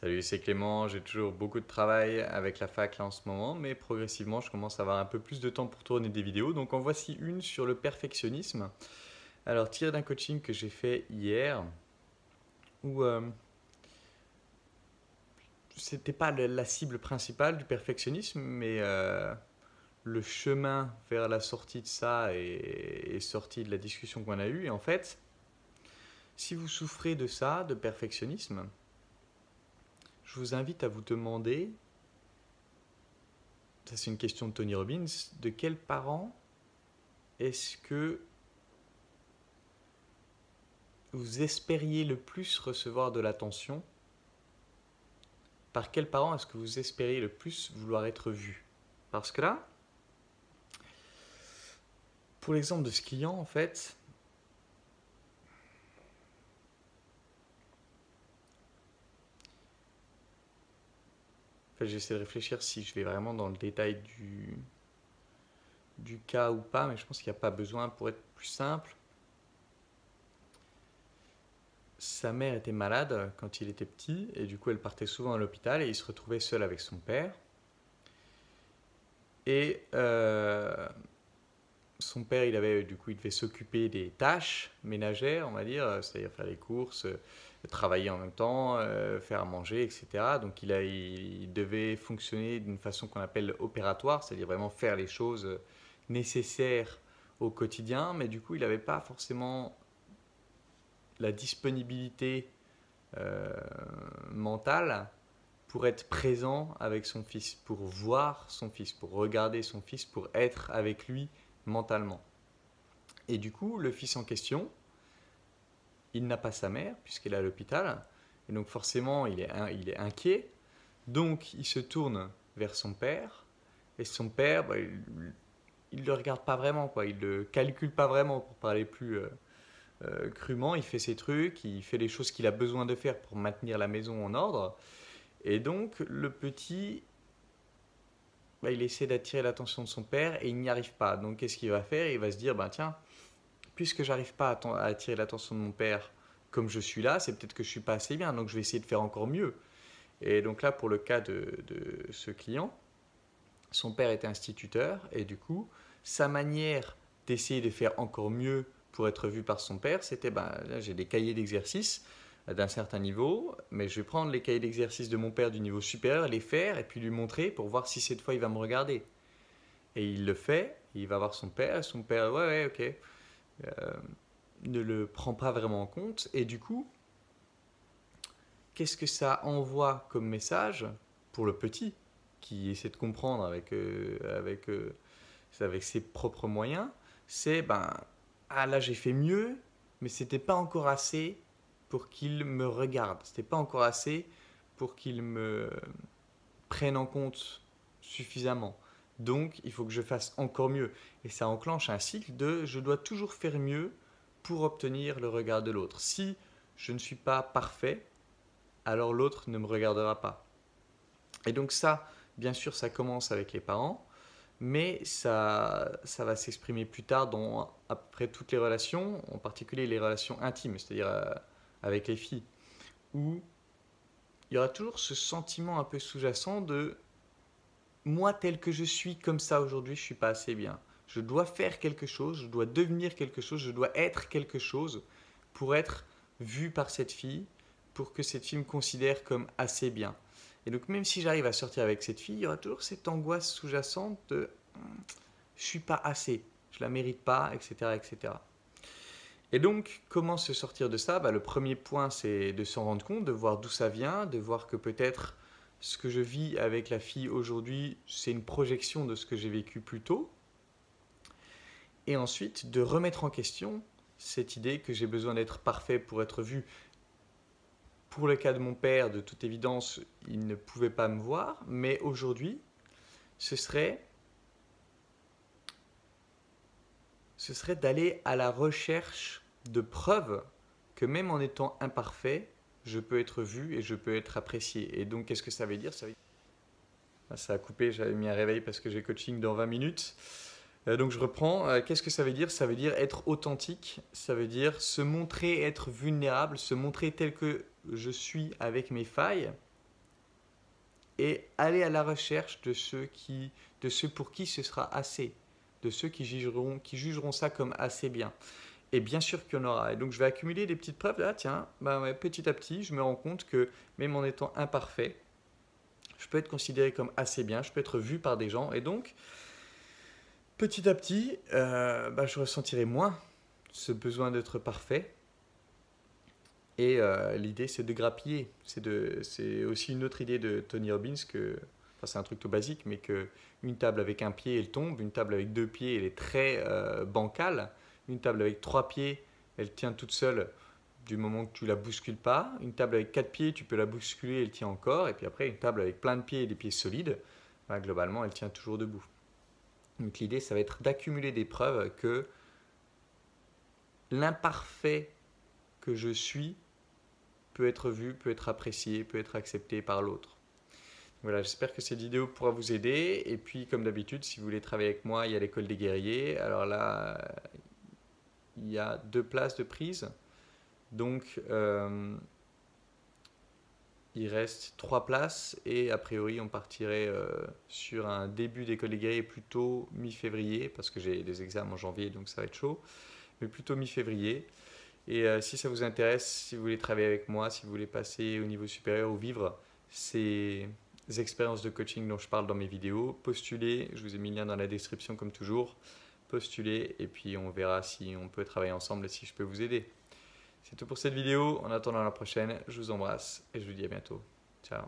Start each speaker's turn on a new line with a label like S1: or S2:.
S1: Salut, c'est Clément. J'ai toujours beaucoup de travail avec la fac là en ce moment, mais progressivement, je commence à avoir un peu plus de temps pour tourner des vidéos. Donc, en voici une sur le perfectionnisme. Alors, tiré d'un coaching que j'ai fait hier, où c'était pas la cible principale du perfectionnisme, mais le chemin vers la sortie de ça est sorti de la discussion qu'on a eue. Et en fait, si vous souffrez de ça, de perfectionnisme, je vous invite à vous demander, ça c'est une question de Tony Robbins, de quels parents est-ce que vous espériez le plus recevoir de l'attention? Par quels parents est-ce que vous espériez le plus vouloir être vu? Parce que là, pour l'exemple de ce client, en fait, j'essaie de réfléchir si je vais vraiment dans le détail du cas ou pas, mais je pense qu'il n'y a pas besoin pour être plus simple. Sa mère était malade quand il était petit et du coup elle partait souvent à l'hôpital et il se retrouvait seul avec son père. Et son père, il devait s'occuper des tâches ménagères, on va dire, c'est-à-dire faire les courses, travailler en même temps, faire à manger, etc. Donc il devait fonctionner d'une façon qu'on appelle opératoire, c'est-à-dire vraiment faire les choses nécessaires au quotidien, mais du coup il n'avait pas forcément la disponibilité euh, mentale pour être présent avec son fils, pour voir son fils, pour regarder son fils, pour être avec lui mentalement. Et du coup, le fils en question, il n'a pas sa mère puisqu'elle est à l'hôpital. Et donc forcément, il est inquiet. Donc il se tourne vers son père. Et son père, il le regarde pas vraiment, quoi. Il le calcule pas vraiment, pour parler plus crûment. Il fait ses trucs, il fait les choses qu'il a besoin de faire pour maintenir la maison en ordre. Et donc le petit, il essaie d'attirer l'attention de son père et il n'y arrive pas. Donc qu'est-ce qu'il va faire? Il va se dire, tiens, puisque j'arrive pas à attirer l'attention de mon père comme je suis là, c'est peut-être que je suis pas assez bien, donc je vais essayer de faire encore mieux. Et donc là, pour le cas de ce client, son père était instituteur et du coup, sa manière d'essayer de faire encore mieux pour être vu par son père, c'était là, j'ai des cahiers d'exercice d'un certain niveau, mais je vais prendre les cahiers d'exercice de mon père du niveau supérieur, les faire et puis lui montrer pour voir si cette fois il va me regarder. Et il le fait, il va voir son père, ouais, ouais, ok, euh, ne le prend pas vraiment en compte. Et du coup, qu'est-ce que ça envoie comme message pour le petit qui essaie de comprendre avec ses propres moyens? C'est ah là j'ai fait mieux, mais c'était pas encore assez pour qu'il me regarde. C'était pas encore assez pour qu'il me prenne en compte suffisamment. Donc il faut que je fasse encore mieux. Et ça enclenche un cycle de je dois toujours faire mieux pour obtenir le regard de l'autre. Si je ne suis pas parfait, alors l'autre ne me regardera pas. Et donc ça, bien sûr, ça commence avec les parents, mais ça va s'exprimer plus tard dans à peu près toutes les relations, en particulier les relations intimes, c'est-à-dire avec les filles, où il y aura toujours ce sentiment un peu sous-jacent de moi tel que je suis comme ça aujourd'hui, je ne suis pas assez bien. Je dois faire quelque chose, je dois devenir quelque chose, je dois être quelque chose pour être vu par cette fille, pour que cette fille me considère comme assez bien. Et donc même si j'arrive à sortir avec cette fille, il y aura toujours cette angoisse sous-jacente de je suis pas assez, je la mérite pas, etc., etc. Et donc, comment se sortir de ça? Le premier point, c'est de s'en rendre compte, de voir d'où ça vient, de voir que peut-être ce que je vis avec la fille aujourd'hui, c'est une projection de ce que j'ai vécu plus tôt. Et ensuite, de remettre en question cette idée que j'ai besoin d'être parfait pour être vu. Pour le cas de mon père, de toute évidence, il ne pouvait pas me voir, mais aujourd'hui, ce serait, ce serait d'aller à la recherche de preuves que même en étant imparfait, je peux être vu et je peux être apprécié. Et donc, qu'est-ce que ça veut dire? Ça a coupé, j'avais mis un réveil parce que j'ai coaching dans 20 minutes. Donc je reprends. Qu'est-ce que ça veut dire? Ça veut dire être authentique, ça veut dire se montrer être vulnérable, se montrer tel que je suis avec mes failles et aller à la recherche de ceux pour qui ce sera assez, de ceux qui jugeront ça comme assez bien. Et bien sûr qu'il y en aura. Et donc je vais accumuler des petites preuves. Là, tiens, bah ouais, petit à petit, je me rends compte que même en étant imparfait, je peux être considéré comme assez bien, je peux être vu par des gens. Et donc, petit à petit, je ressentirai moins ce besoin d'être parfait. Et l'idée, c'est de grappiller. C'est aussi une autre idée de Tony Robbins c'est un truc tout basique, mais qu'une table avec un pied, elle tombe. Une table avec 2 pieds, elle est très bancale. Une table avec 3 pieds, elle tient toute seule du moment que tu la bouscules pas. Une table avec 4 pieds, tu peux la bousculer, elle tient encore. Et puis après, une table avec plein de pieds et des pieds solides, globalement, elle tient toujours debout. Donc l'idée, ça va être d'accumuler des preuves que l'imparfait que je suis peut être vu, peut être apprécié, peut être accepté par l'autre. Voilà, j'espère que cette vidéo pourra vous aider. Et puis, comme d'habitude, si vous voulez travailler avec moi, il y a l'école des guerriers. Alors là, il y a 2 places de prise. Donc, il reste 3 places. Et a priori, on partirait sur un début d'école des guerriers plutôt mi-février, parce que j'ai des examens en janvier, donc ça va être chaud. Mais plutôt mi-février. Et si ça vous intéresse, si vous voulez travailler avec moi, si vous voulez passer au niveau supérieur ou vivre ces expériences de coaching dont je parle dans mes vidéos, postulez, je vous ai mis le lien dans la description comme toujours, postulez et puis on verra si on peut travailler ensemble et si je peux vous aider. C'est tout pour cette vidéo, en attendant la prochaine, je vous embrasse et je vous dis à bientôt. Ciao.